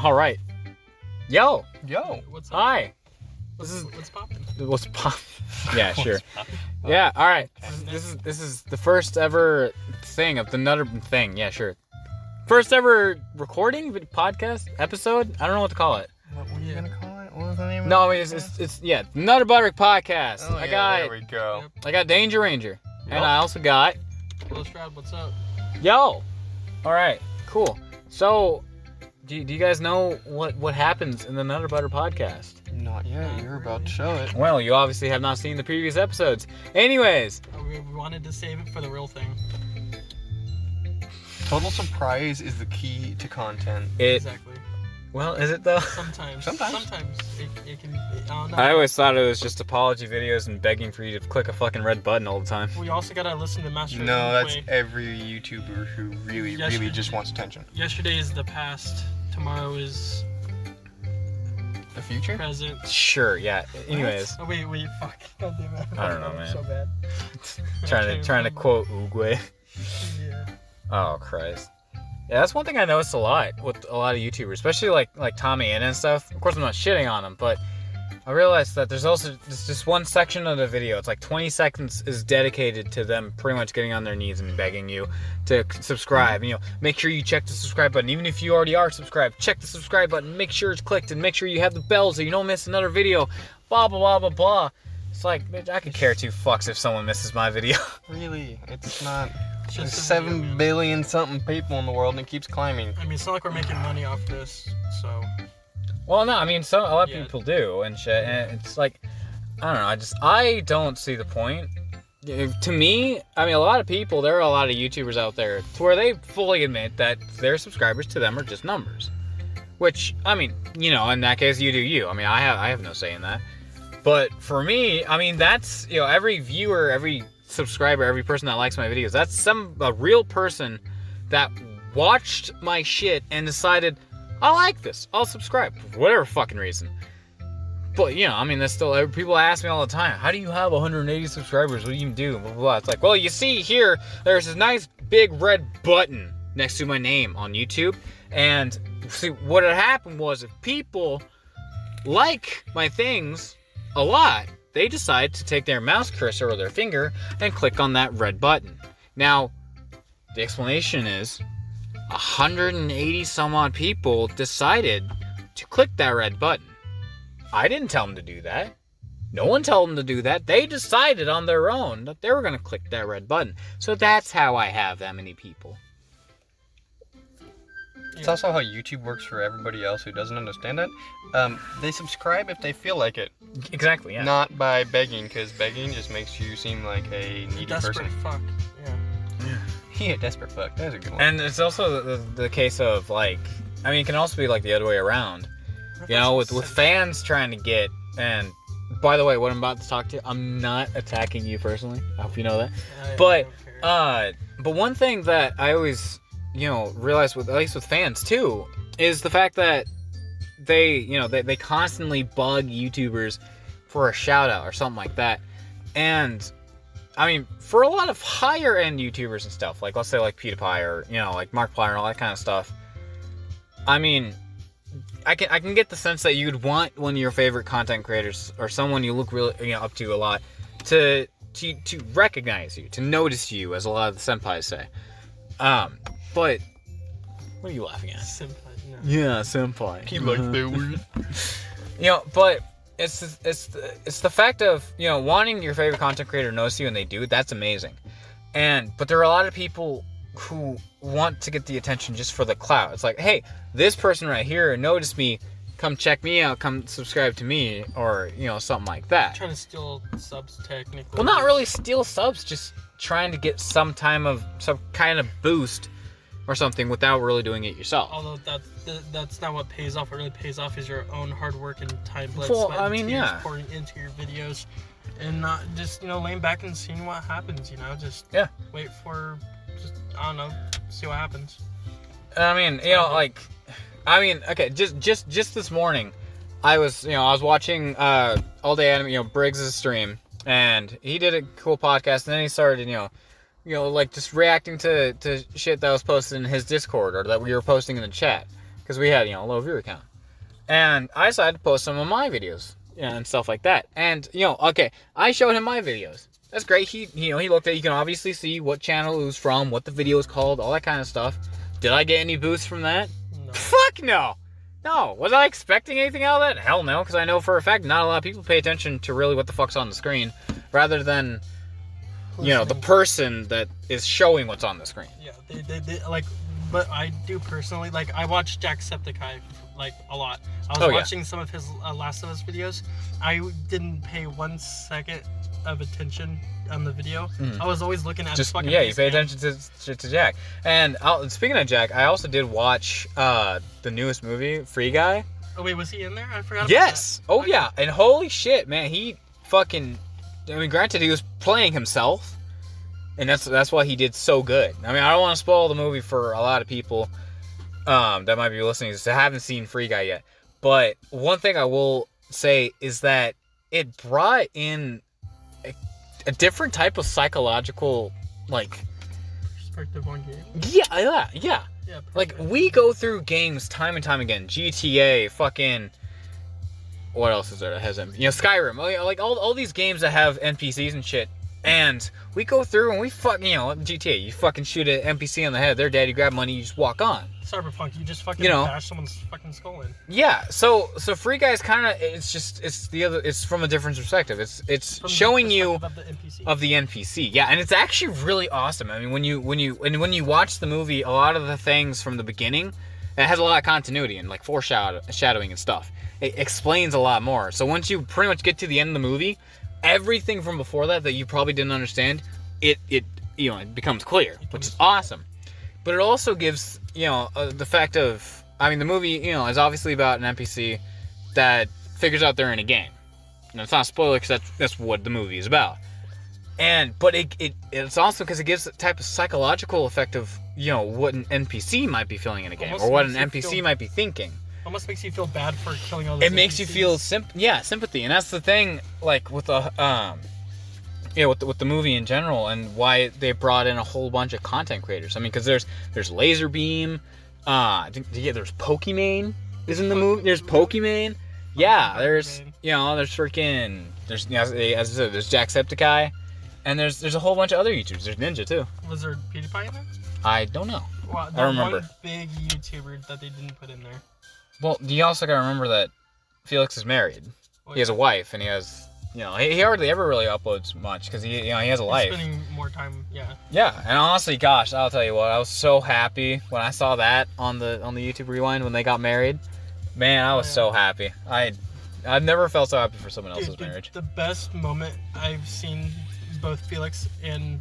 All right. Yo. What's up? Hi. What's poppin'? What's pop? Yeah, sure. Poppin'? Yeah. All right. This is the first ever thing of the Nutter thing. Yeah, sure. First ever recording podcast episode. I don't know what to call it. What were you gonna call it? What was the name? No, I mean it's NutterButter podcast. Oh, I got there we go. I got Danger Ranger, and Yup. I also got Hello, Stroud. What's up? Yo. All right. Cool. So, do you guys know what happens in the NutterButter podcast? Not yet. You're about to show it. Well, you obviously have not seen the previous episodes. Anyways, We wanted to save it for the real thing. Total surprise is the key to content. Exactly. Well, is it though? Sometimes it can. I don't know. I always thought it was just apology videos and begging for you to click a fucking red button all the time. We also gotta listen to Master. No, that's every YouTuber who really just wants attention. Yesterday is the past. Tomorrow is The future? present. Sure, yeah. Anyways, Oh wait, fuck. God damn it. I don't know, man. So bad. trying to remember. quote Uguay. Yeah. Oh Christ. Yeah, that's one thing I noticed a lot with a lot of YouTubers, especially like Tommy and stuff. Of course, I'm not shitting on them, but I realized that there's just one section of the video. It's like 20 seconds is dedicated to them pretty much getting on their knees and begging you to subscribe. You know, make sure you check the subscribe button. Even if you already are subscribed, check the subscribe button. Make sure it's clicked and make sure you have the bell so you don't miss another video. Blah, blah, blah, blah, blah. It's like, bitch, I could care two fucks if someone misses my video. Really? It's not. It's There's just a video, 7 man. billion something people in the world and it keeps climbing. I mean, it's not like we're making money off this, so. Well, no, I mean, a lot of Yeah. people do and shit, and it's like, I don't know, I don't see the point. To me, I mean, a lot of people, there are a lot of YouTubers out there to where they fully admit that their subscribers to them are just numbers. Which, I mean, you know, in that case, you do you. I mean, I have no say in that. But for me, I mean, that's, you know, every viewer, every subscriber, every person that likes my videos, that's a real person that watched my shit and decided, I like this, I'll subscribe, for whatever fucking reason. But, you know, I mean, that's still, people ask me all the time, how do you have 180 subscribers, what do you do, blah, blah, blah. It's like, well, you see here, there's this nice big red button next to my name on YouTube, and see, what had happened was, if people like my things a lot, they decide to take their mouse cursor or their finger and click on that red button. Now, the explanation is 180 some odd people decided to click that red button. I didn't tell them to do that. No one told them to do that. They decided on their own that they were going to click that red button. So that's how I have that many people. It's also how YouTube works for everybody else who doesn't understand it. They subscribe if they feel like it. Exactly, yeah. Not by begging, because begging just makes you seem like a needy Desperate person. fuck. Yeah. Yeah, desperate fuck. That's a good one. And it's also the case of, like, I mean, it can also be like the other way around. You know, with fans trying to get, and by the way, what I'm about to talk to, I'm not attacking you personally. I hope you know that. But, but one thing that I always, you know, realize with, at least with fans too, is the fact that they, you know, they constantly bug YouTubers for a shout out or something like that. And I mean, for a lot of higher end YouTubers and stuff, like let's say like PewDiePie or, you know, like Markiplier and all that kind of stuff. I mean, I can get the sense that you'd want one of your favorite content creators or someone you look really, you know, up to a lot to recognize you, to notice you, as a lot of the senpais say. But what are you laughing at? Senpai, no. Yeah, senpai. He likes that word. You know, but it's the fact of, you know, wanting your favorite content creator to notice you, and they do. That's amazing. But there are a lot of people who want to get the attention just for the clout. It's like, hey, this person right here noticed me. Come check me out. Come subscribe to me, or, you know, something like that. Trying to steal subs technically. Well, not really steal subs, just trying to get some kind of boost or something without really doing it yourself. Although that's not what pays off. What really pays off is your own hard work and time, blood, Well, sweat, I and mean, tears yeah. pouring into your videos, and not just, you know, laying back and seeing what happens. You know, just Yeah. wait for, just, I don't know, see what happens. I mean, you know, like, I mean, okay, just this morning, I was watching All Day Anime, you know, Briggs' stream, and he did a cool podcast, and then he started, you know, like just reacting to shit that was posted in his Discord or that we were posting in the chat. because we had, a low viewer count. And I decided to post some of my videos and stuff like that. And, okay, I showed him my videos. That's great. He looked at it. You can obviously see what channel it was from, what the video is called, all that kind of stuff. Did I get any boosts from that? No. Fuck no. No. Was I expecting anything out of that? Hell no, because I know for a fact not a lot of people pay attention to really what the fuck's on the screen, rather than, the person that is showing what's on the screen. Yeah, they like, but I do personally, like, I watch Jacksepticeye, like, a lot. I was watching some of his Last of Us videos. I didn't pay 1 second of attention on the video. I was always looking at his fucking you pay attention to Jack. And speaking of Jack, I also did watch the newest movie, Free Guy. Oh wait, was he in there? I forgot about Yes! that. Oh yeah, and holy shit, man, he fucking... granted, he was playing himself, and that's why he did so good. I don't want to spoil the movie for a lot of people that might be listening that haven't seen Free Guy yet. But one thing I will say is that it brought in a different type of psychological, like... perspective on games. Yeah. Yeah. Like, we go through games time and time again. GTA, fucking... What else is there that has Skyrim. Like, all these games that have NPCs and shit. And we go through and we GTA, you fucking shoot an NPC on the head, they're dead, you grab money, you just walk on. Cyberpunk, you just fucking bash someone's fucking skull in. Yeah, so Free Guy's kind of, it's from a different perspective. It's From showing the you perspective of the NPC. Yeah, and it's actually really awesome. When you watch the movie, a lot of the things from the beginning, it has a lot of continuity and like foreshadowing and stuff. It explains a lot more. So once you pretty much get to the end of the movie, everything from before that you probably didn't understand, it becomes clear, which is awesome. But it also gives, the fact of, the movie, is obviously about an NPC that figures out they're in a game. And it's not a spoiler because that's what the movie is about. But it's also because it gives a type of psychological effect of, what an NPC might be feeling in a game, or what an NPC might be thinking. Almost makes you feel bad for killing all those It makes you feel sympathy, and that's the thing, like with the with the movie in general, and why they brought in a whole bunch of content creators. Because there's Laserbeam, I think there's Pokimane is in the movie. There's Pokimane, yeah. There's there's as I said, there's Jacksepticeye, and there's a whole bunch of other YouTubers. There's Ninja too. Was there PewDiePie in there? I don't know. Well, I don't remember. One big YouTuber that they didn't put in there. Well, you also gotta remember that Felix is married. He has a wife, and he has, he hardly ever really uploads much because he has a life. He's spending more time, yeah. Yeah, and honestly, gosh, I'll tell you what, I was so happy when I saw that on the YouTube Rewind when they got married. Man, I was so happy. I've never felt so happy for someone else's marriage. The best moment I've seen both Felix and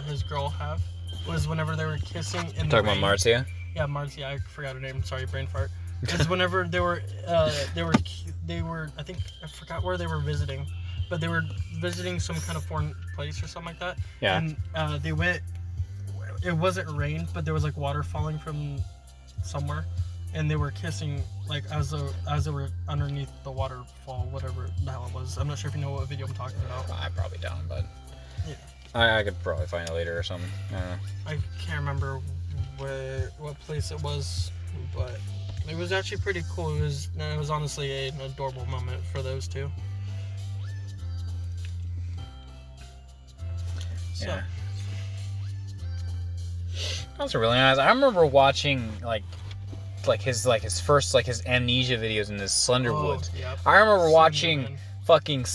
his girl have was whenever they were kissing in the rain. Talking about Marcia? Yeah, Marcia. I forgot her name. Sorry, brain fart. Is whenever they were I think I forgot where they were visiting, but they were visiting some kind of foreign place or something like that. Yeah. And they went. It wasn't rain, but there was like water falling from somewhere, and they were kissing like as they were underneath the waterfall, whatever the hell it was. I'm not sure if you know what video I'm talking about. I probably don't, but yeah. I could probably find it later or something. I don't know. I can't remember what place it was, but it was actually pretty cool. It was honestly an adorable moment for those two. So. Yeah. That's really nice. I remember watching like his first his amnesia videos in his Slenderwoods. Yep. I remember watching fucking his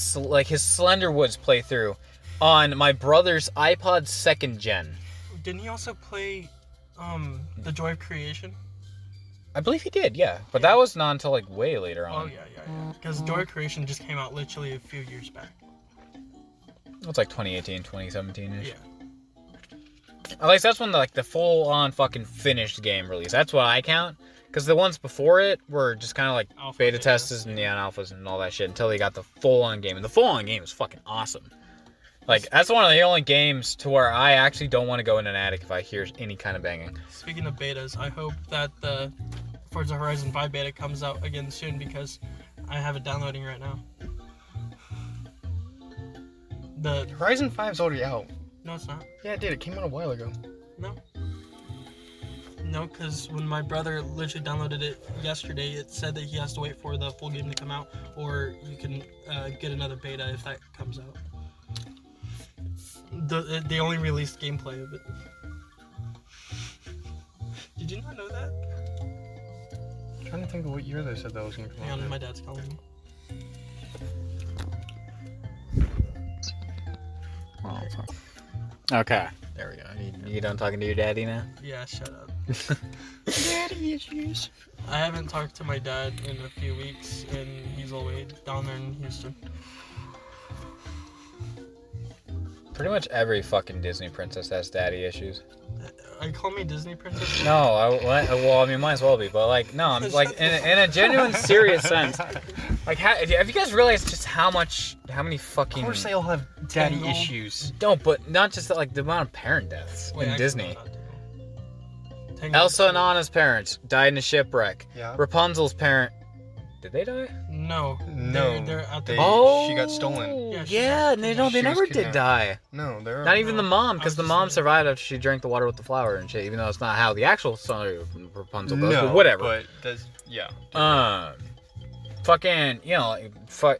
Slenderwoods playthrough on my brother's iPod 2nd gen. Didn't he also play The Joy of Creation? I believe he did, yeah. But that was not until like way later on. Oh yeah. Because Joy of Creation just came out literally a few years back. It's like 2018, 2017-ish. Yeah. At least that's when the full-on fucking finished game release. That's what I count. Because the ones before it were just kind of like Alpha beta testers and alphas and all that shit until they got the full-on game. And the full-on game is fucking awesome. Like, that's one of the only games to where I actually don't want to go in an attic if I hear any kind of banging. Speaking of betas, I hope that the Forza Horizon 5 beta comes out again soon because I have it downloading right now. The Horizon 5's already out. No, it's not. Yeah, it did. It came out a while ago. No, No, because when my brother literally downloaded it yesterday, it said that he has to wait for the full game to come out, or you can get another beta if that comes out. They only released gameplay of it. Did you not know that? I'm trying to think of what year they said that was going to come out. Hang on, my dad's calling me. Oh, fuck. Okay, there we go. You done talking to your daddy now? Yeah, shut up. Daddy issues. I haven't talked to my dad in a few weeks, and he's all the way down there in Houston. Pretty much every fucking Disney princess has daddy issues. Are you calling me Disney princess? No, well, I mean, might as well be, but like, no, I'm like, in a genuine, serious sense. Like, have you guys realized just how many fucking... Of course they all have daddy Tangled. issues. No, but not just that, like, the amount of parent deaths Wait, in actually, Disney. no, not Tangled. Elsa and Anna's parents died in a shipwreck. Yeah. Rapunzel's parent... Did they die? No. No. They're at the... They- she got stolen. Yeah, she Yeah, got they kidnapped. they She was never did kidnapped. die. No, they're Not even the mom, I because was the just mom saying. survived after she drank the water with the flower and shit, even though it's not how the actual story of Rapunzel goes, no, but whatever. But that's yeah. Fucking, you know, like, fuck.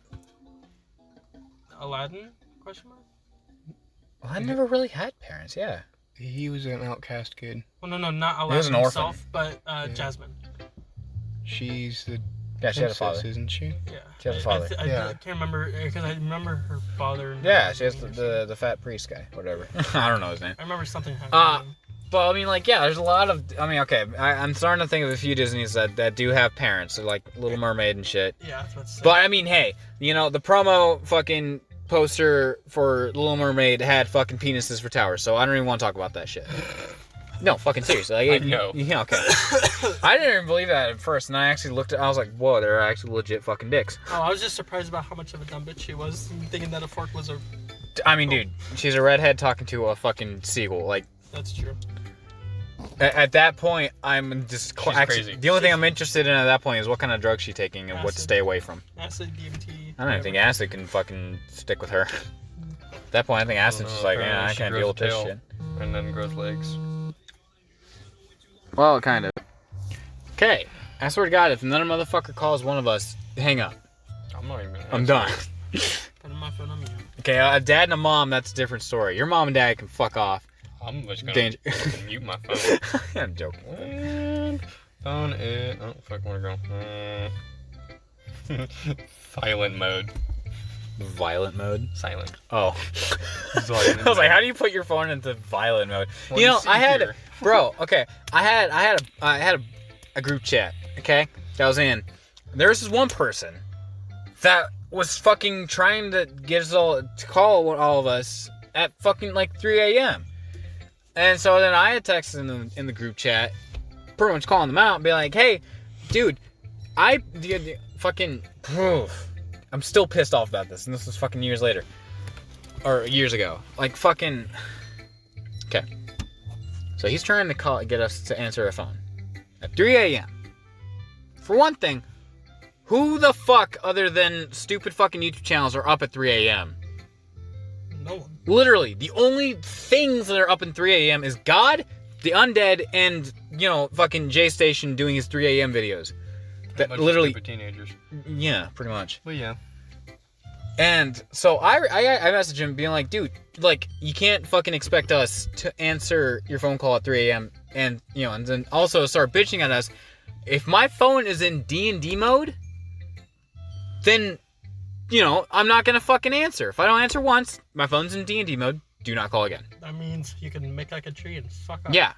Aladdin? Question mark? Well, I never really had parents, yeah. He was an outcast kid. Well, no, not He was Aladdin an orphan. himself, but Jasmine. She's the Yeah, she had a princess, father. isn't she? Yeah. She has a father. I Yeah. can't remember, because I remember her father. And Yeah, she has the fat priest guy, whatever. I don't know his name. I remember something happening. But I mean, like, yeah, there's a lot of. I mean, okay, I'm starting to think of a few Disneys that do have parents, so like Little Mermaid and shit. Yeah, that's what's. But I mean, hey, you know, the promo fucking poster for Little Mermaid had fucking penises for towers, so I don't even want to talk about that shit. No, fucking seriously. Like, I know. Yeah, okay. I didn't even believe that at first, and I actually looked at. I was like, whoa, they're actually legit fucking dicks. Oh, I was just surprised about how much of a dumb bitch she was, thinking that a fork was a. I mean, dude, she's a redhead talking to a fucking seagull. Like, That's true. at that point, I'm just She's actually crazy. the only thing I'm interested in at that point is what kind of drugs she's taking and what to Acid. stay away from. Acid, DMT. I don't even think acid can fucking stick with her. At that point, I think acid's just like, yeah, I She can't grows deal a with this tail. shit. And then grows legs. Well, kind of. Okay, I swear to God, if another motherfucker calls one of us, hang up. I'm not even. I'm done. Putting my phone on me. Okay, a dad and a mom, that's a different story. Your mom and dad can fuck off. I'm just gonna Danger. fucking mute my phone. I'm joking. And phone is. Oh fuck, where'd it go? Silent mode. Violent mode? Silent. Oh. Silent I was like, how do you put your phone into violent mode? Well, you know, see I had, here. bro. Okay, I had a group chat. Okay, that I was in. There was this one person that was fucking trying to get us all to call all of us at fucking like 3 a.m. And so then I had texted in the group chat, pretty much calling them out and be like, hey, dude, fucking. I'm still pissed off about this, and this was fucking years later. Or years ago. Like, fucking... Okay. So he's trying to get us to answer a phone. At 3 a.m. For one thing, who the fuck, other than stupid fucking YouTube channels, are up at 3 a.m.? No one. Literally, the only things that are up in 3 a.m. is God, the undead, and, you know, fucking J Station doing his 3 a.m. videos. That Bunch of literally... stupid teenagers. Yeah, pretty much. Well, yeah. And so I messaged him being like, dude, like, you can't fucking expect us to answer your phone call at 3 a.m. and, you know, and then also start bitching at us. If my phone is in D&D mode, then, you know, I'm not gonna fucking answer. If I don't answer once, my phone's in D&D mode, do not call again. That means you can make like a tree and fuck off. Yeah.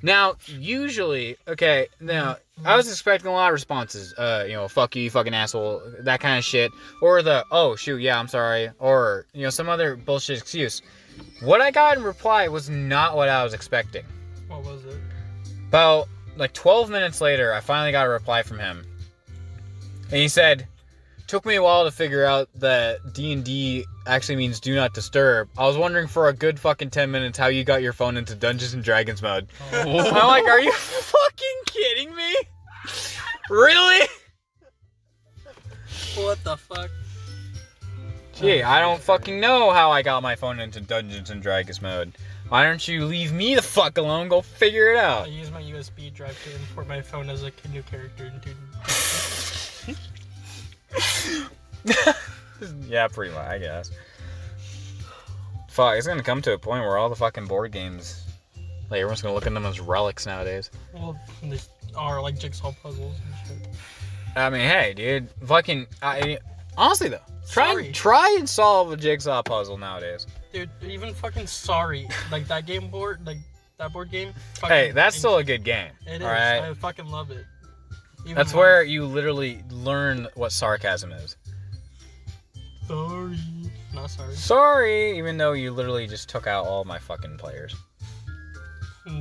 Now, usually, okay, now, I was expecting a lot of responses. You know, fuck you fucking asshole, that kind of shit. Or the, oh, shoot, yeah, I'm sorry. Or, you know, some other bullshit excuse. What I got in reply was not what I was expecting. What was it? About, like, 12 minutes later, I finally got a reply from him. And he said, took me a while to figure out that D&D actually means do not disturb. I was wondering for a good fucking 10 minutes how you got your phone into Dungeons and Dragons mode. Oh. I'm like, are you fucking kidding me? Really? What the fuck? Gee, I don't fucking know how I got my phone into Dungeons and Dragons mode. Why don't you leave me the fuck alone? Go figure it I out. use my USB drive to import my phone as a canoe character into. Yeah, pretty much, I guess. Fuck, it's gonna come to a point where all the fucking board games, like, everyone's gonna look at them as relics nowadays. Well, they are like jigsaw puzzles and shit. I mean, hey, dude, fucking, honestly though, Sorry. try and solve a jigsaw puzzle nowadays. Dude, even fucking Sorry, like that game board, like that board game. Hey, that's still a good game. It is. All right, I fucking love it. Even that's more. where you literally learn what sarcasm is. Sorry. Not sorry. Sorry, even though you literally just took out all my fucking players.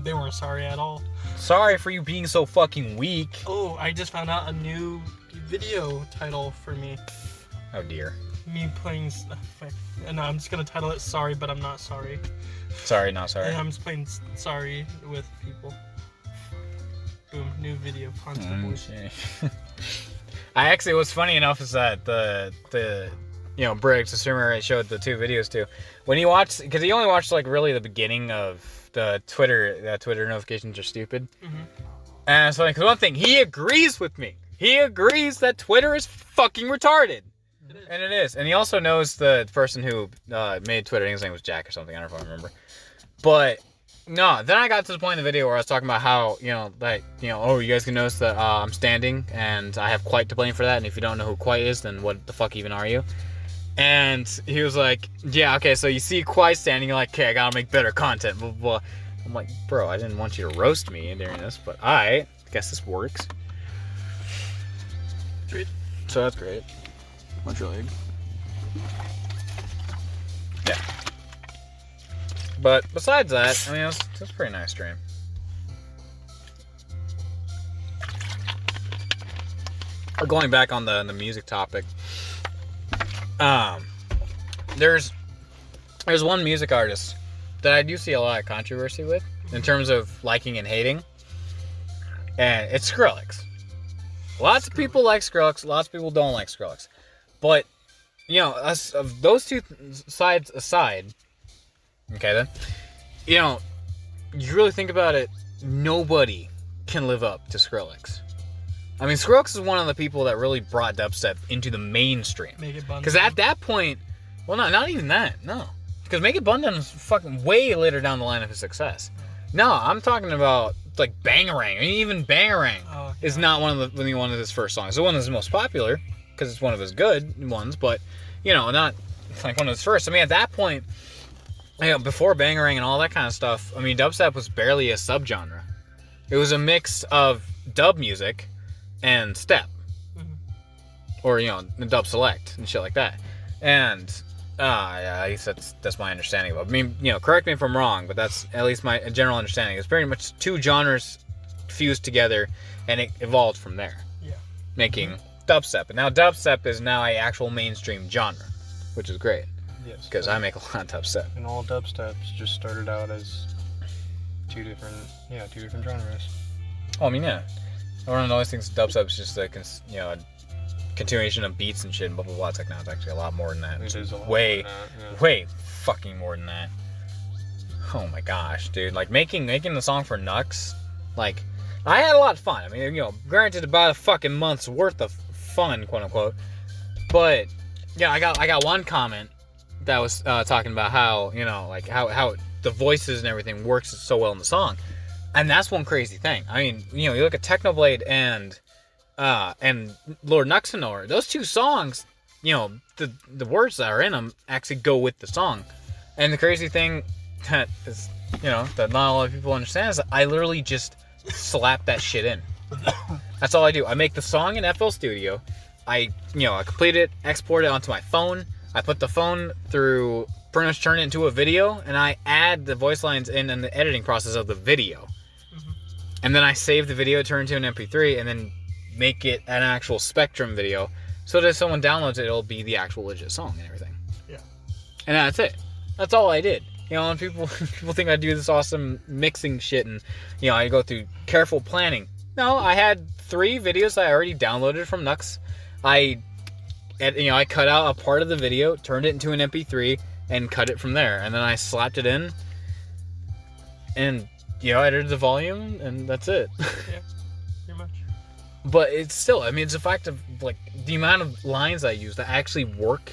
They weren't sorry at all. Sorry for you being so fucking weak. Oh, I just found out a new video title for me. Oh dear. Me playing. And I'm just gonna title it "Sorry, but I'm not sorry." Sorry, not sorry. And I'm just playing Sorry with people. Boom, new video. Constable. I actually, what's funny enough is that the Briggs, the streamer I showed the 2 videos to, when he watched, because he only watched like really the beginning of the Twitter notifications are stupid. Mm-hmm. And it's funny because one thing, he agrees with me. He agrees that Twitter is fucking retarded. It is. And it is. And he also knows the person who made Twitter. I think his name was Jack or something. I don't know if I remember. But no, then I got to the point in the video where I was talking about how, oh, you guys can notice that I'm standing and I have Quite to blame for that. And if you don't know who Quite is, then what the fuck even are you? And he was like, yeah, okay, so you see Quite standing, you're like, okay, I gotta make better content, blah, blah, blah. I'm like, bro, I didn't want you to roast me during this, but I guess this works. Great. So that's great. Much league. Yeah. But besides that, I mean, it was a pretty nice stream. Going back on the music topic, there's one music artist that I do see a lot of controversy with in terms of liking and hating, and it's Skrillex. Lots of people like Skrillex, lots of people don't like Skrillex. But, of those two sides aside, okay then, you really think about it, nobody can live up to Skrillex. I mean, Skrillex is one of the people that really brought dubstep into the mainstream. Because at that point, well, not even that, no. Because Make It Bundle is fucking way later down the line of his success. No, I'm talking about, like, Bangarang. I mean, even Bangarang is not one of his first songs. It's one of his most popular, because it's one of his good ones, but, not, like, one of his first. I mean, at that point, before Bangarang and all that kind of stuff, I mean, dubstep was barely a subgenre. It was a mix of dub music and step, or dub select and shit like that. And I guess that's my understanding of it. I mean, correct me if I'm wrong, but that's at least my general understanding. It's pretty much two genres fused together, and it evolved from there. Yeah. Making dubstep, and now dubstep is now a actual mainstream genre, which is great. Yes. Because I make a lot of dubstep. And all dubsteps just started out as two different genres. Oh, I mean, yeah. One of the only things dubstep is just a continuation of beats and shit and blah blah blah. It's like, no, it's actually a lot more than that. It is a lot way, more than that, yeah. way fucking more than that. Oh my gosh, dude! Like making the song for Nux, like I had a lot of fun. I mean, granted about a fucking month's worth of fun, quote unquote. But yeah, I got one comment that was talking about how how the voices and everything works so well in the song. And that's one crazy thing. I mean, you look at Technoblade and Lord Nuxanor. Those two songs, the words that are in them actually go with the song. And the crazy thing that is, that not a lot of people understand is that I literally just slap that shit in. That's all I do. I make the song in FL Studio. I complete it, export it onto my phone. I put the phone through, pretty much turn it into a video, and I add the voice lines in the editing process of the video. And then I save the video, turn it into an MP3, and then make it an actual Spectrum video. So that if someone downloads it, it'll be the actual legit song and everything. Yeah. And that's it. That's all I did. And people think I do this awesome mixing shit and, I go through careful planning. No, I had 3 videos I already downloaded from Nux. I cut out a part of the video, turned it into an MP3, and cut it from there. And then I slapped it in. and I edited the volume, and that's it. Yeah, pretty much. But it's still, I mean, it's a fact of like the amount of lines I use that actually work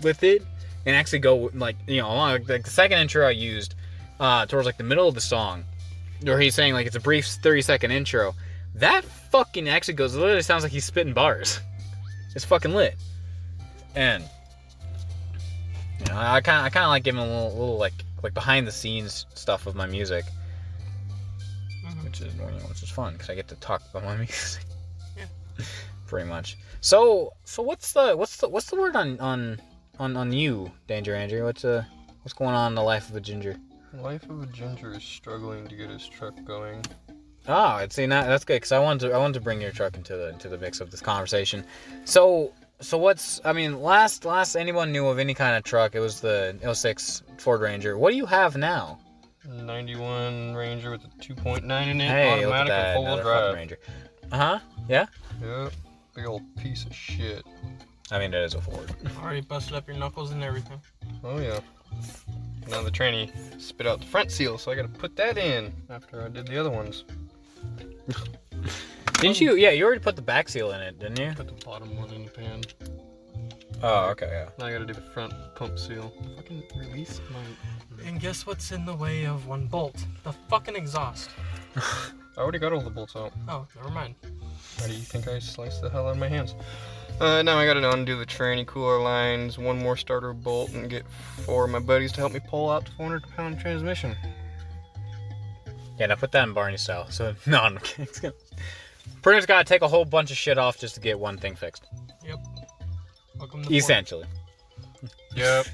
with it and actually go like along. Like the second intro I used towards like the middle of the song, where he's saying like it's a brief 30-second intro. That fucking actually goes. It literally sounds like he's spitting bars. It's fucking lit. And I kind of like giving a little like behind the scenes stuff of my music, which is fun because I get to talk about my music. Yeah. Pretty much. So what's the word on you, Danger Andrew? What's going on in the life of a ginger? The life of a ginger is struggling to get his truck going. Oh, see, that's good because I wanted to bring your truck into the mix of this conversation. So what's, I mean, last anyone knew of any kind of truck, it was the 06 Ford Ranger. What do you have now? 91 Ranger with a 2.9 in it, hey, automatic and four-wheel drive. Ranger. Yeah. Yep. Big old piece of shit. I mean, it is a Ford. Already busted up your knuckles and everything. Oh yeah. Now the tranny spit out the front seal, so I gotta put that in after I did the other ones. Didn't you? Yeah, you already put the back seal in it, didn't you? Put the bottom one in the pan. Oh, okay, yeah. Now I gotta do the front pump seal. Fucking release my... And guess what's in the way of one bolt? The fucking exhaust. I already got all the bolts out. Oh, never mind. Why do you think I sliced the hell out of my hands? Now I gotta undo the tranny cooler lines, one more starter bolt, and get 4 of my buddies to help me pull out the 400-pound transmission. Yeah, now put that in Barney style. So, no, I'm kidding. Pretty much gotta take a whole bunch of shit off just to get one thing fixed. Yep. Welcome to Essentially. Yep.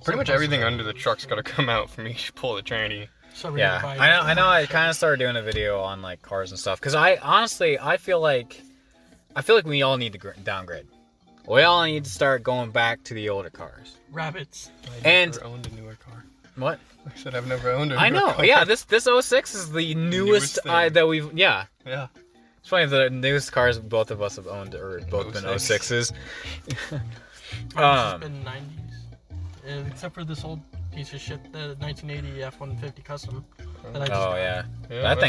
Pretty much everything under the truck's gotta come out for me to pull the tranny. So yeah, I know. I kind of started doing a video on like cars and stuff because I feel like we all need to downgrade. We all need to start going back to the older cars. Rabbits. I've never owned a newer car. What? I said I've never owned a newer I know. car. Yeah, this 06 is the newest that we've. Yeah. Yeah. It's funny, the newest cars both of us have owned are both been 06s. It's been 90s, except for this old piece of shit, the 1980 F-150 Custom. That I just got. Yeah.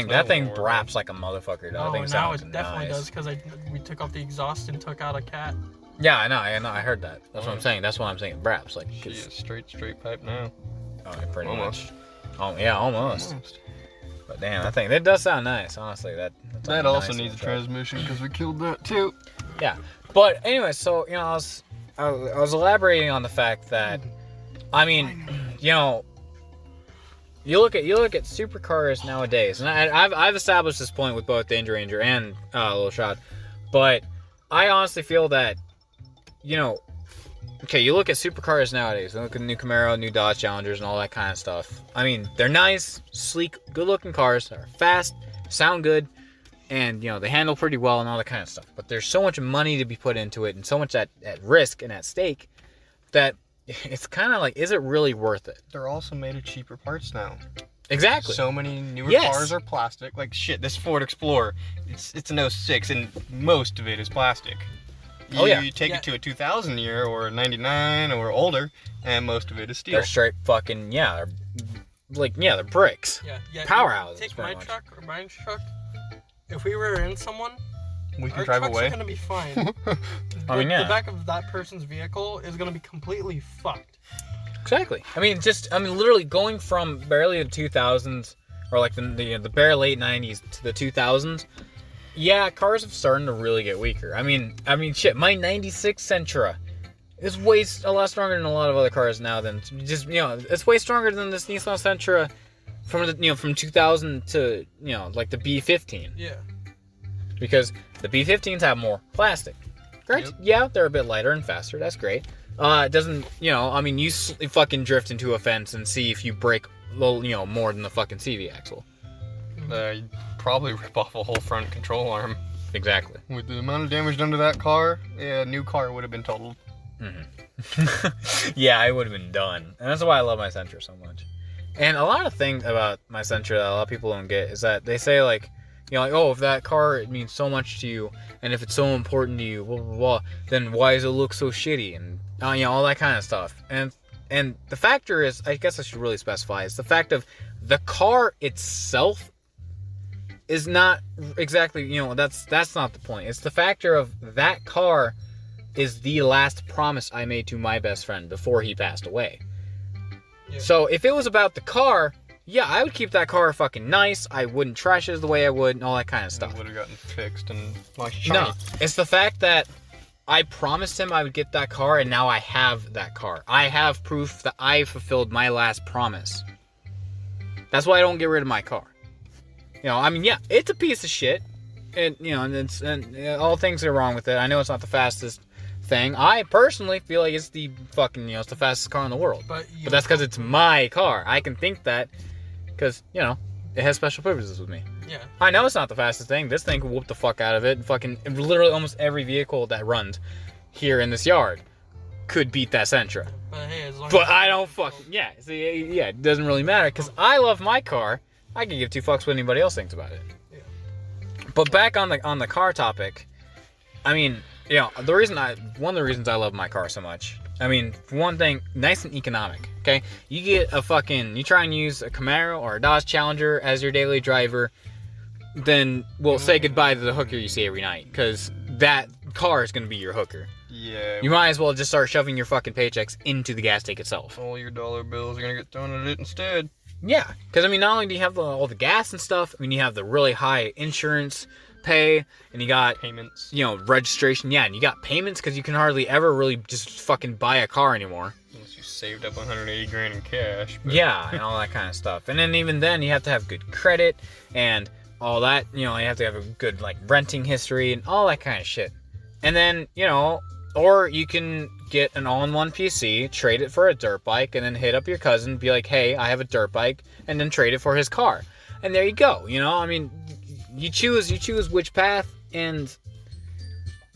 That thing braps like a motherfucker. Oh, now it definitely does because we took off the exhaust and took out a cat. Yeah, I know. I heard that. That's what I'm saying. That's what I'm saying. It braps like. She is straight pipe now. Oh, pretty Almost. much. Oh, yeah, almost. But damn, I think it does sound nice. Honestly, that also needs a transmission because we killed that too. Yeah, but anyway, so I was elaborating on the fact that, I mean, you look at supercars nowadays, and I've established this point with both Danger Ranger and Little Shot, but I honestly feel that, okay, you look at supercars nowadays. You look at the new Camaro, new Dodge Challengers, and all that kind of stuff. I mean, they're nice, sleek, good-looking cars. They're fast, sound good, and they handle pretty well and all that kind of stuff. But there's so much money to be put into it, and so much at risk and at stake that it's kind of like, is it really worth it? They're also made of cheaper parts now. Exactly. So many newer cars are plastic. Like shit, this Ford Explorer, it's an 06, and most of it is plastic. You take it to a 2000 year or a 99 or older, and most of it is steel. They're straight fucking, they're bricks. Yeah. Powerhouses. Take my truck or Brian's truck. If we were in someone, we can drive away. Our trucks are going to be fine. The back of that person's vehicle is going to be completely fucked. Exactly. I mean, literally going from barely the 2000s, or like the bare late 90s to the 2000s, yeah, cars have started to really get weaker. I mean, shit, my 96 Sentra is a lot stronger than a lot of other cars now than it's way stronger than this Nissan Sentra from 2000 to, like the B15. Yeah. Because the B15s have more plastic. Correct? Yep. Yeah, they're a bit lighter and faster. That's great. It doesn't, you fucking drift into a fence and see if you break, more than the fucking CV axle. You'd probably rip off a whole front control arm. Exactly. With the amount of damage done to that car, a new car would have been totaled. Mm-hmm. Yeah, it would have been done. And that's why I love my Sentra so much. And a lot of things about my Sentra that a lot of people don't get is that they say if that car, it means so much to you, and if it's so important to you, blah, blah, blah, then why does it look so shitty? And, all that kind of stuff. And And the factor is, I guess I should really specify, is the fact of the car itself is not exactly, you know, that's not the point. It's the factor of that car is the last promise I made to my best friend before he passed away. Yeah. So if it was about the car, yeah, I would keep that car fucking nice. I wouldn't trash it the way I would and all that kind of stuff. It would have gotten fixed and like shiny. No, it's the fact that I promised him I would get that car, and now I have that car. I have proof that I fulfilled my last promise. That's why I don't get rid of my car. You know, I mean, yeah, it's a piece of shit, and you know, and all things are wrong with it. I know it's not the fastest thing. I personally feel like it's the fucking, you know, it's the fastest car in the world. But that's because it's my car. I can think that because, you know, it has special purposes with me. Yeah. I know it's not the fastest thing. This thing can whoop the fuck out of it. Fucking literally almost every vehicle that runs here in this yard could beat that Sentra. But hey, as long but as I don't fucking, yeah. See, yeah, it doesn't really matter because I love my car. I can give two fucks what anybody else thinks about it. Yeah. But back on the car topic, I mean, you know, one of the reasons I love my car so much, I mean, for one thing, nice and economic, okay? You get you try and use a Camaro or a Dodge Challenger as your daily driver, then we'll say goodbye to the hooker you see every night, because that car is going to be your hooker. Yeah. You might as well just start shoving your fucking paychecks into the gas tank itself. All your dollar bills are going to get thrown at it instead. Yeah, because, I mean, not only do you have all the gas and stuff, I mean, you have the really high insurance pay, and you got payments, you know, registration, yeah, and you got payments because you can hardly ever really just fucking buy a car anymore. Unless you saved up 180 grand in cash. But... yeah, and all that kind of stuff. And then even then, you have to have good credit and all that, you know, you have to have a good, like, renting history and all that kind of shit. And then, you know, or you can get an all-in-one PC, trade it for a dirt bike, and then hit up your cousin, be like, hey, I have a dirt bike, and then trade it for his car. And there you go, you know, I mean, you choose which path, and,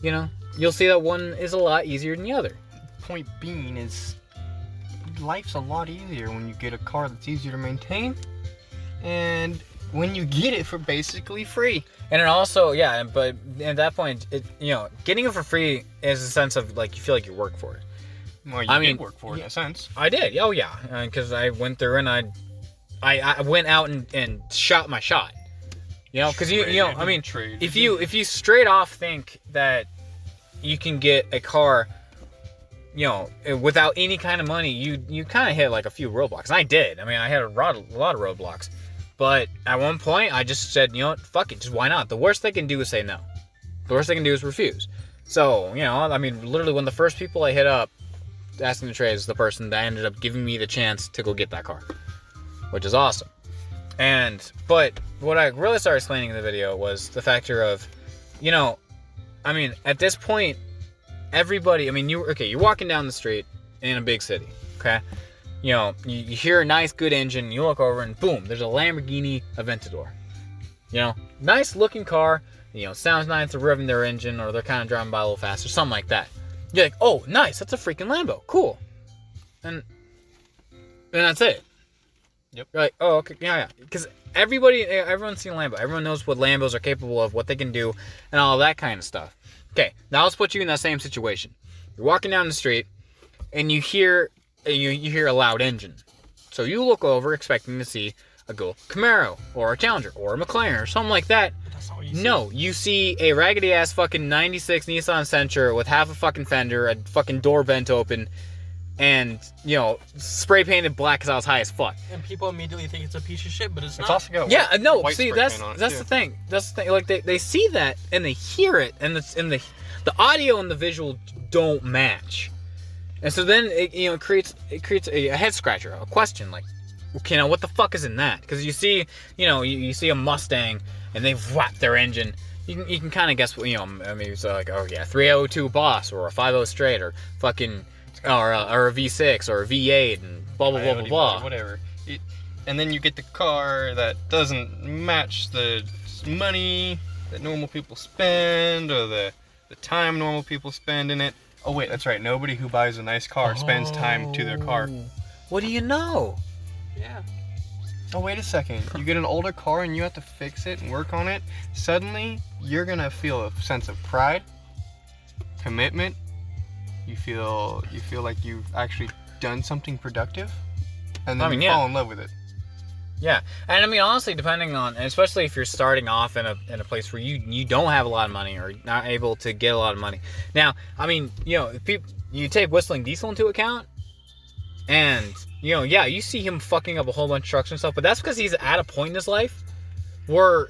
you know, you'll see that one is a lot easier than the other. Point being is, life's a lot easier when you get a car that's easier to maintain, and when you get it for basically free. And it also, yeah, but at that point, you know, getting it for free is a sense of, like, you feel like you work for it. Well, you did work for it in a sense. I did, oh yeah, because I went through and I went out and shot my shot. You know, because you know, I mean, if you straight off think that you can get a car, you know, without any kind of money, you kind of hit like a few roadblocks. And I did. I mean, I had a lot of roadblocks. But at one point, I just said, you know what, fuck it, just why not? The worst they can do is say no. The worst they can do is refuse. So, you know, I mean, literally when the first people I hit up asking to trade is the person that ended up giving me the chance to go get that car, which is awesome. But what I really started explaining in the video was the factor of, you know, I mean, at this point, everybody, I mean, you're walking down the street in a big city, okay? You know, you hear a nice, good engine, you look over and boom, there's a Lamborghini Aventador. You know, nice looking car, you know, sounds nice, they're revving their engine, or they're kind of driving by a little fast, or something like that. You're like, oh, nice, that's a freaking Lambo, cool. And that's it. Yep. You're like, oh, okay, yeah. Because everyone's seen a Lambo. Everyone knows what Lambos are capable of, what they can do, and all that kind of stuff. Okay, now let's put you in that same situation. You're walking down the street, and you hear a loud engine. So you look over expecting to see a gold Camaro, or a Challenger, or a McLaren, or something like that. That's all you see. No, you see a raggedy-ass fucking 96 Nissan Sentra with half a fucking fender, a fucking door bent open, and, you know, spray painted black because I was high as fuck. And people immediately think it's a piece of shit, but it's not. Also got white see, that's the thing. That's the thing. Like, they see that, and they hear it, and the audio and the visual don't match. And so then it creates a head scratcher, a question like, you know, what the fuck is in that? Because you see, you know, you see a Mustang and they've whacked their engine. You can kind of guess what, you know, maybe it's like, oh yeah, 302 Boss or a 50 straight or fucking or a V6 or a V8 and blah blah blah blah blah. Whatever. And then you get the car that doesn't match the money that normal people spend or the time normal people spend in it. Oh wait, that's right. Nobody who buys a nice car spends time to their car. What do you know? Yeah. Oh wait a second. You get an older car and you have to fix it and work on it. Suddenly, you're gonna feel a sense of pride, commitment. You feel like you've actually done something productive, and then you fall in love with it. Yeah, and I mean, honestly, depending on, especially if you're starting off in a place where you don't have a lot of money or not able to get a lot of money. Now, I mean, if you take Whistling Diesel into account, and you see him fucking up a whole bunch of trucks and stuff, but that's because he's at a point in his life where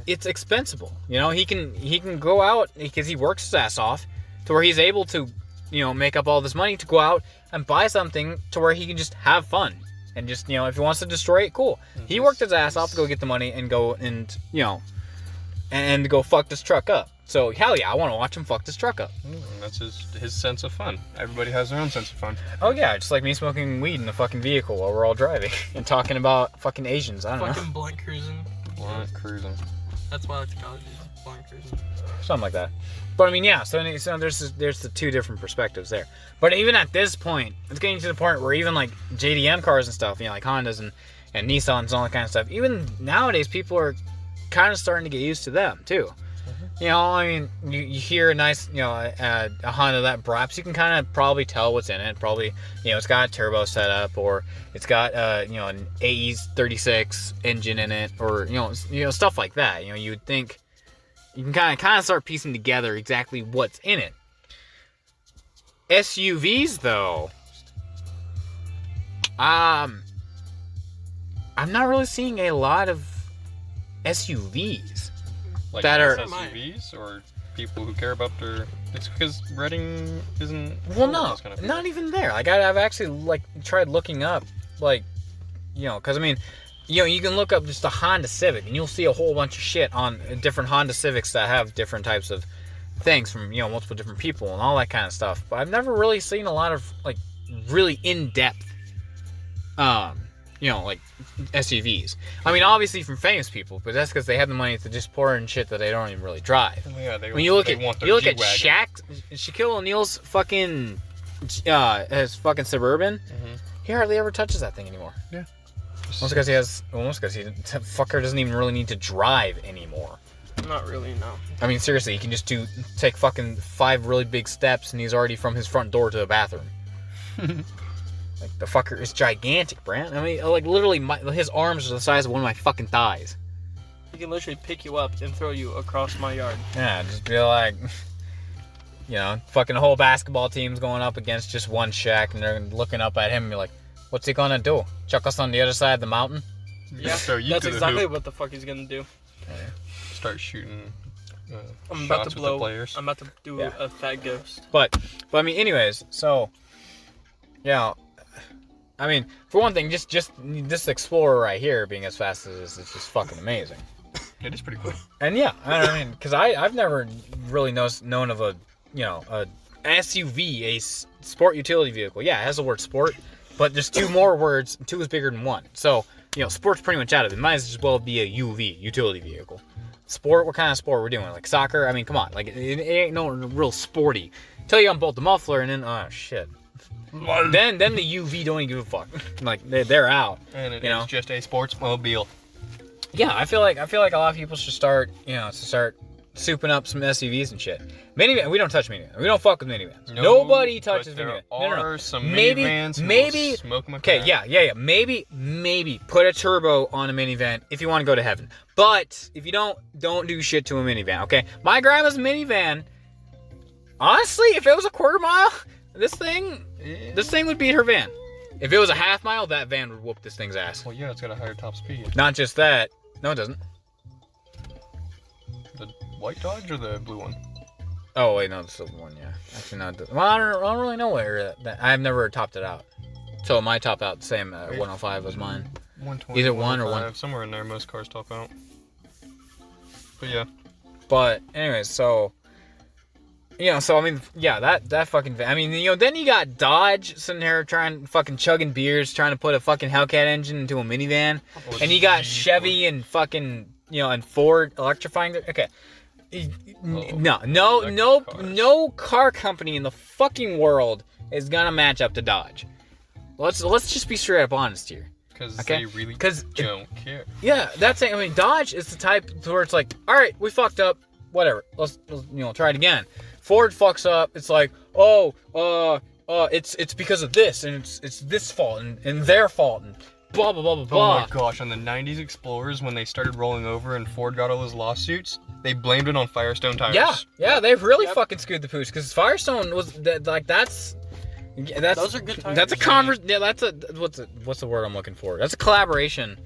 it's expensible. He can go out because he works his ass off to where he's able to make up all this money to go out and buy something to where he can just have fun. And just, if he wants to destroy it, cool. He worked his ass off to go get the money and go and go fuck this truck up. So, hell yeah, I want to watch him fuck this truck up. That's his sense of fun. Everybody has their own sense of fun. Oh, yeah, just like me smoking weed in a fucking vehicle while we're all driving and talking about fucking Asians. I don't know. Fucking blunt cruising. Blunt cruising. That's why I like to call it, blunt cruising. Something like that. But I mean, yeah, so there's the two different perspectives there. But even at this point, it's getting to the point where even like JDM cars and stuff, like Hondas and Nissans and all that kind of stuff, even nowadays people are kind of starting to get used to them too. Mm-hmm. I mean, you hear a nice, a Honda that braps, you can kind of probably tell what's in it. Probably, it's got a turbo setup, or it's got, an AE36 engine in it, or, stuff like that. You would think you can kind of start piecing together exactly what's in it. SUVs, though, I'm not really seeing a lot of SUVs like that are SUVs or people who care about their. It's because Reading isn't. Well, no, kind of not even there. Like I've actually tried looking up, because I mean. You can look up just a Honda Civic, and you'll see a whole bunch of shit on different Honda Civics that have different types of things from, multiple different people and all that kind of stuff. But I've never really seen a lot of, really in-depth, SUVs. I mean, obviously from famous people, but that's because they have the money to just pour in shit that they don't even really drive. Well, yeah, when you look at Shaquille O'Neal's fucking, his fucking Suburban, he hardly ever touches that thing anymore. Yeah. Almost because fucker doesn't even really need to drive anymore. Not really, no. I mean, seriously, he can just take fucking 5 really big steps and he's already from his front door to the bathroom. The fucker is gigantic, Brant. I mean, literally, his arms are the size of one of my fucking thighs. He can literally pick you up and throw you across my yard. Yeah, just be like, fucking whole basketball team's going up against just one Shaq and they're looking up at him and be like, what's he gonna do? Chuck us on the other side of the mountain? Yeah, that's exactly what the fuck he's gonna do. Start shooting I'm about to blow. With the players. I'm about to do a fat ghost. But I mean, anyways, so I mean, for one thing, just this Explorer right here being as fast as it is just fucking amazing. It is pretty cool. And yeah, I mean, because I've never really known of a SUV, a sport utility vehicle. Yeah, it has the word sport. But there's 2 more words, 2 is bigger than 1. So, sport's pretty much out of it. Might as well be a UV, utility vehicle. Sport, what kind of sport we're doing? Like soccer? I mean, come on. Like, it ain't no real sporty. Till you unbolt the muffler and then, oh, shit. Then the UV don't even give a fuck. Like, they're out. And it's just a sports mobile. Yeah, I feel like a lot of people should start souping up some SUVs and shit. Minivan, we don't touch minivans. We don't fuck with minivans. No, nobody touches minivans. There are some minivans maybe smoke them. Okay, yeah. Maybe put a turbo on a minivan if you want to go to heaven. But if you don't do shit to a minivan, okay? My grandma's minivan, honestly, if it was a quarter mile, this thing would beat her van. If it was a half mile, that van would whoop this thing's ass. Well, yeah, it's got a higher top speed. Not just that. No, it doesn't. The white Dodge or the blue one? Oh wait, no, the silver one. Yeah, actually not. Well, I don't really know where that. I've never topped it out. So my top out the same 105 as mine. 120. Either 1 or 1. Somewhere in there, most cars top out. But yeah. But anyways, so so I mean, yeah, that fucking. I mean, then you got Dodge sitting there fucking chugging beers, trying to put a fucking Hellcat engine into a minivan, and you got Chevy and fucking and Ford electrifying. Okay. No car company in the fucking world is gonna match up to Dodge. Let's just be straight up honest here. Because they really don't care. Yeah, that's it. I mean, Dodge is the type where it's like, all right, we fucked up, whatever. Let's try it again. Ford fucks up. It's like, it's because of this, and it's this fault, and their fault, and blah blah blah blah blah. Oh my gosh! On the '90s Explorers, when they started rolling over and Ford got all those lawsuits, they blamed it on Firestone tires. Yeah, they've really fucking screwed the pooch because Firestone was like that's those are good tires. That's what's the word I'm looking for? That's a collaboration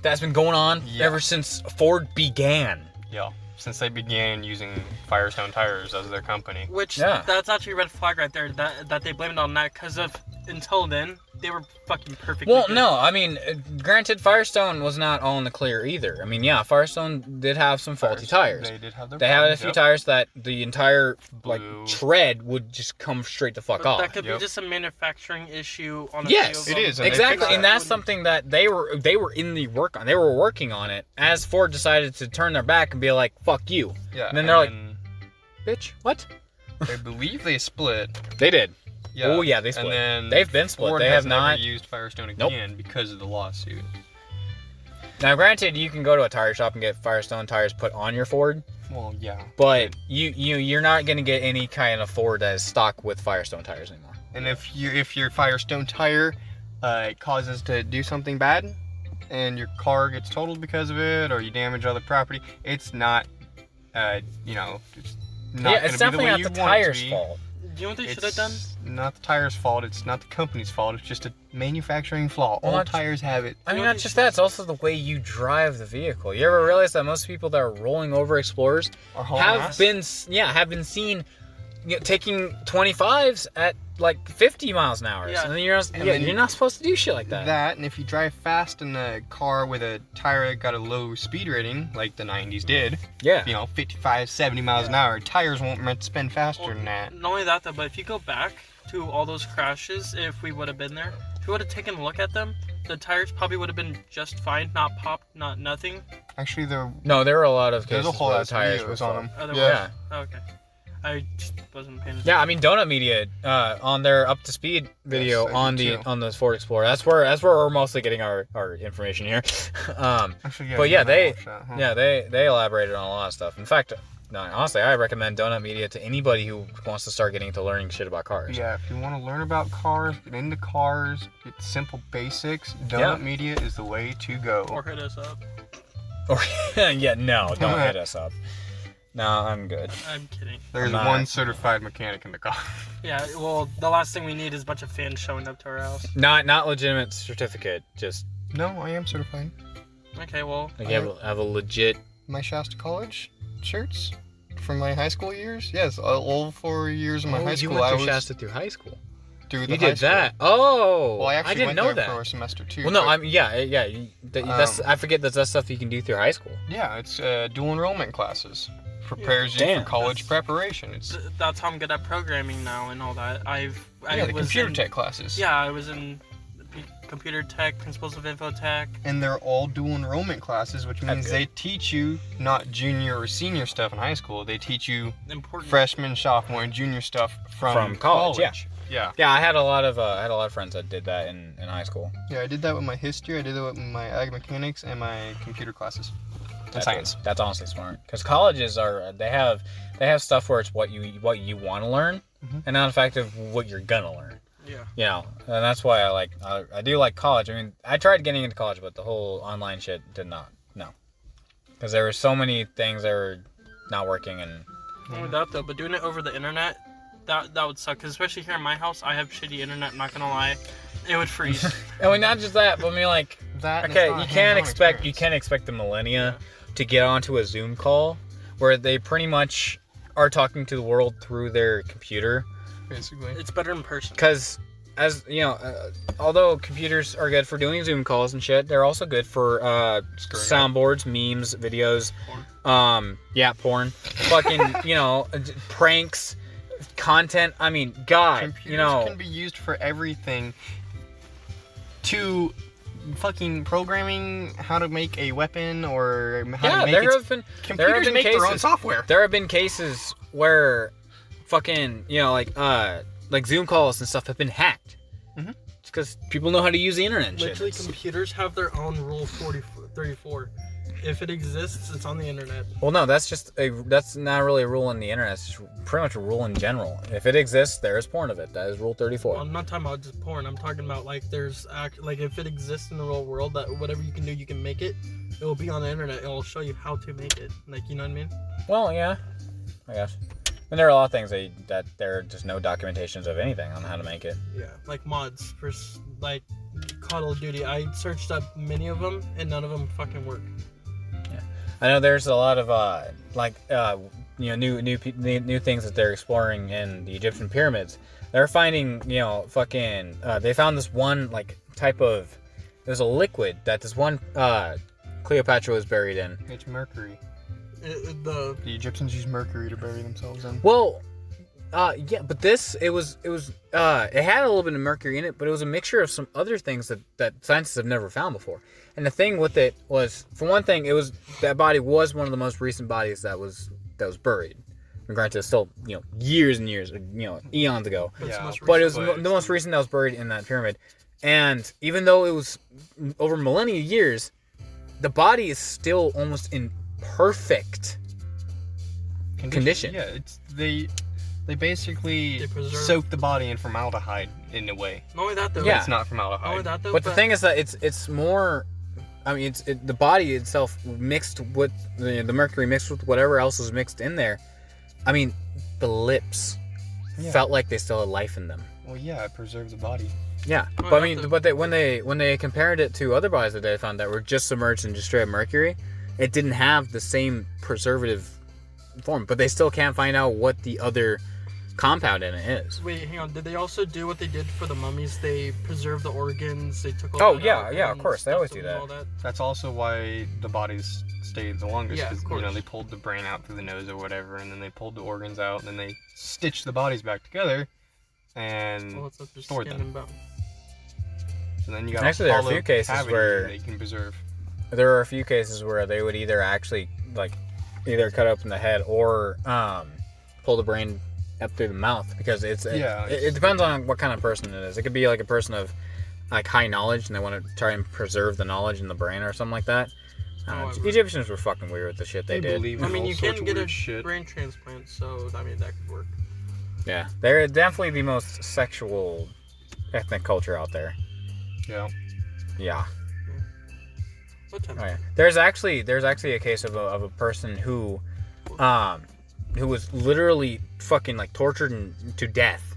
that's been going on ever since Ford began. Yeah. Since they began using Firestone tires as their company. Which, that's actually a red flag right there, that they blamed on that, because until then, they were fucking perfect. Well, no, I mean, granted, Firestone was not all in the clear either. I mean, yeah, Firestone did have some faulty tires. They did have their They had a few tires that the entire, tread would just come straight the fuck off. That could be just a manufacturing issue on a Yes, few of it them. is. Exactly, and that's something that they were in the work on. They were working on it as Ford decided to turn their back and be like, fuck you. Yeah. And then they're like, bitch, what? I believe they split. They did. Yeah. Oh yeah, they split. And then they've been split. Ford they has have not never used Firestone again because of the lawsuit. Now, granted, you can go to a tire shop and get Firestone tires put on your Ford. Well, yeah. But you're not gonna get any kind of Ford that is stock with Firestone tires anymore. And if your Firestone tire causes to do something bad, and your car gets totaled because of it, or you damage other property, it's not, it's not it's definitely not the tire's fault. Do you know what they should have done? Not the tire's fault. It's not the company's fault. It's just a manufacturing flaw. Well, all tires have it. I mean, not just that. It's also the way you drive the vehicle. You ever realize that most people that are rolling over Explorers have been seen taking 25s at like 50 miles an hour. Yeah. And then you're not supposed to do shit like that. And if you drive fast in a car with a tire that got a low speed rating, like the 90s did, 55, 70 miles an hour, tires won't meant to spin faster than that. Not only that, though, but if you go back to all those crashes, if we would have been there, if we would have taken a look at them, the tires probably would have been just fine, not popped, not nothing. Actually, there were a lot of cases there's a whole where lot the tires of videos were on them. Yeah. Oh, okay. I just wasn't paying attention. Yeah, I mean, Donut Media on their up to speed video on the Ford Explorer. That's where we're mostly getting our information here. They elaborated on a lot of stuff. In fact, honestly, I recommend Donut Media to anybody who wants to start getting into learning shit about cars. Yeah, if you want to learn about cars, get into cars, get simple basics, Donut Media is the way to go. Or hit us up. Don't hit us up. No, I'm good. I'm kidding. There's one certified mechanic in the car. Yeah, well, the last thing we need is a bunch of fans showing up to our house. Not legitimate certificate, just... No, I am certified. Okay, well... Like you have a legit... My Shasta College shirts from my high school years? Yes, all 4 years of my high school. You went to Shasta through high school? Through the You did that? Oh! Well, I actually didn't went know there that. for a semester too. Well, no, I forget that's stuff you can do through high school. Yeah, it's dual enrollment classes. Prepares you for college preparation. That's how I'm good at programming now and all that. I was computer tech classes. Yeah, I was in computer tech, principles of info tech. And they're all dual enrollment classes, which means they teach you not junior or senior stuff in high school. They teach you freshman, sophomore, and junior stuff from college. Yeah. I had a lot of friends that did that in high school. Yeah, I did that with my history. I did that with my ag mechanics and my computer classes. Science. That's honestly smart because colleges they have stuff where it's what you want to learn and not the fact of what you're gonna learn. Yeah. And that's why I do like college. I mean, I tried getting into college, but the whole online shit did not. No, because there were so many things that were not working and. Not only that though, but doing it over the internet, that would suck. Because especially here in my house, I have shitty internet. I'm not gonna lie, it would freeze. I mean, not just that, but I mean like. Okay, you can't expect the millennia to get onto a Zoom call where they pretty much are talking to the world through their computer. Basically, it's better in person. Because, as you know, although computers are good for doing Zoom calls and shit, they're also good for soundboards, memes, videos, porn, fucking, pranks, content. I mean, God, computers can be used for everything. To fucking programming how to make a weapon or how to make computers make their own software. There have been cases where fucking like Zoom calls and stuff have been hacked. It's because people know how to use the internet and shit. Literally, computers have their own Rule 34. If it exists, it's on the internet. Well, no, that's not really a rule in the internet. It's just pretty much a rule in general. If it exists, there is porn of it. That is Rule 34. Well, I'm not talking about just porn. I'm talking about like if it exists in the real world, that whatever you can do, you can make it. It will be on the internet. It will show you how to make it. Like, you know what I mean? Well, yeah, I guess. And there are a lot of things that there are just no documentations of anything on how to make it. Yeah, like mods for like Call of Duty. I searched up many of them, and none of them fucking work. I know there's a lot of new things that they're exploring in the Egyptian pyramids. They're finding they found this one like type of there's a liquid that this one Cleopatra was buried in. It's mercury. The Egyptians used mercury to bury themselves in. Well, yeah, but it had a little bit of mercury in it, but it was a mixture of some other things that scientists have never found before. And the thing with it was, for one thing, that body was one of the most recent bodies that was buried. Granted, it's still years and years, eons ago. Yeah. But it was the most recent that was buried in that pyramid. And even though it was over millennia years, the body is still almost in perfect condition. Yeah, they basically soak the body in formaldehyde in a way. Not only that though. Yeah. It's not formaldehyde. Not only that though. But the thing is that it's more. I mean, the body itself mixed with the mercury mixed with whatever else is mixed in there. I mean, the lips felt like they still had life in them. Well, yeah, it preserves the body. Yeah, but I mean, when they compared it to other bodies that they found that were just submerged in just straight up mercury, it didn't have the same preservative form. But they still can't find out what the other compound in it is. Wait, hang on. Did they also do what they did for the mummies? They preserved the organs. They took all Oh that yeah, out yeah, of and course. They always stuffed do them and that. all that. That's also why the bodies stayed the longest. Yeah, of Because course. they pulled the brain out through the nose or whatever, and then they pulled the organs out, and then they stitched the bodies back together, and Well, it's up to stored skin them. and bone. So then you got Actually, there are a few cases cavity where they can preserve. there are a few cases where they would either actually either cut open the head or pull the brain up through the mouth, because it depends on what kind of person it is. It could be like a person of like high knowledge and they want to try and preserve the knowledge in the brain or something like that. Egyptians were fucking weird with the shit they did. Believe in I mean, all you sorts can of get a weird shit. brain transplant, so I mean that could work. Yeah, they're definitely the most sexual ethnic culture out there. Yeah. Yeah. What time? Oh, yeah. There's actually a case of a person who was literally fucking like tortured to death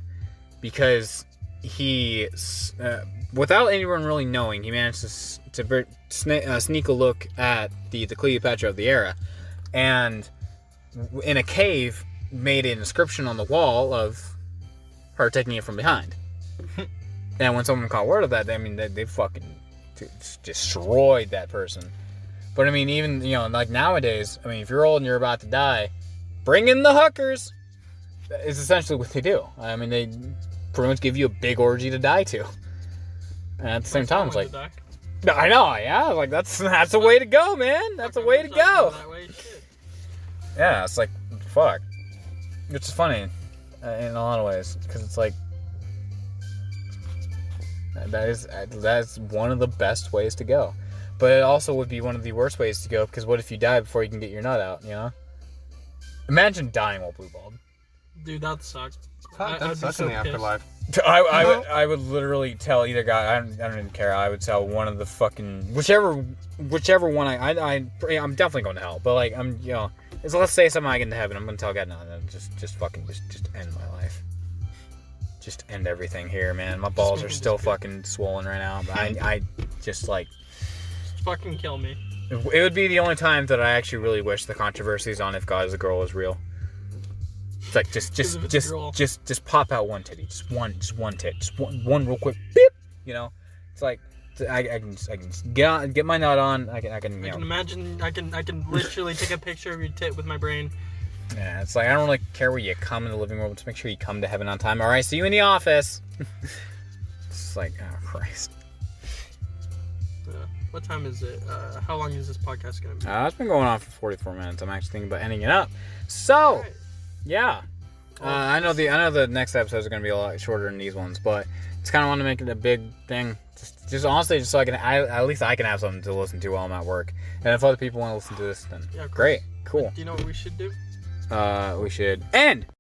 because he without anyone really knowing, he managed to sneak a look at the Cleopatra of the era, and in a cave made an inscription on the wall of her taking it from behind. And when someone caught word of that, I mean, they fucking destroyed that person. But I mean, even, like nowadays, I mean, if you're old and you're about to die, bring in the hookers. Is essentially what they do. I mean, they pretty much give you a big orgy to die to. And at the same time, it's like, I know, yeah, like that's a way to go, man. That's a way to go. Yeah, it's like, fuck. It's funny in a lot of ways, because it's like, that's one of the best ways to go. But it also would be one of the worst ways to go, because what if you die before you can get your nut out, Imagine dying while blue-balled. Dude, that sucks. That sucks in the afterlife. I would literally tell either guy. I don't even care. I would tell one of the fucking whichever one. I'm definitely going to hell. But like so let's say somehow I get into heaven. I'm gonna tell God, no, just fucking just end my life. Just end everything here, man. My balls are still fucking swollen right now. But I just like. Just fucking kill me. It would be the only time that I actually really wish the controversies on if God is a girl is real. It's like just pop out one titty, just one tit, just one real quick beep. It's like I can just get my nut on. I can imagine. I can literally take a picture of your tit with my brain. Yeah, it's like I don't really care where you come in the living room. Just make sure you come to heaven on time. All right, see you in the office. It's like, oh Christ. What time is it? How long is this podcast going to be? It's been going on for 44 minutes. I'm actually thinking about ending it up. So, right. Yeah. I know the next episodes are gonna be a lot shorter than these ones, but just kind of want to make it a big thing. Just honestly, just so at least I can have something to listen to while I'm at work. And if other people want to listen to this, then great, cool. Do you know what we should do? We should end.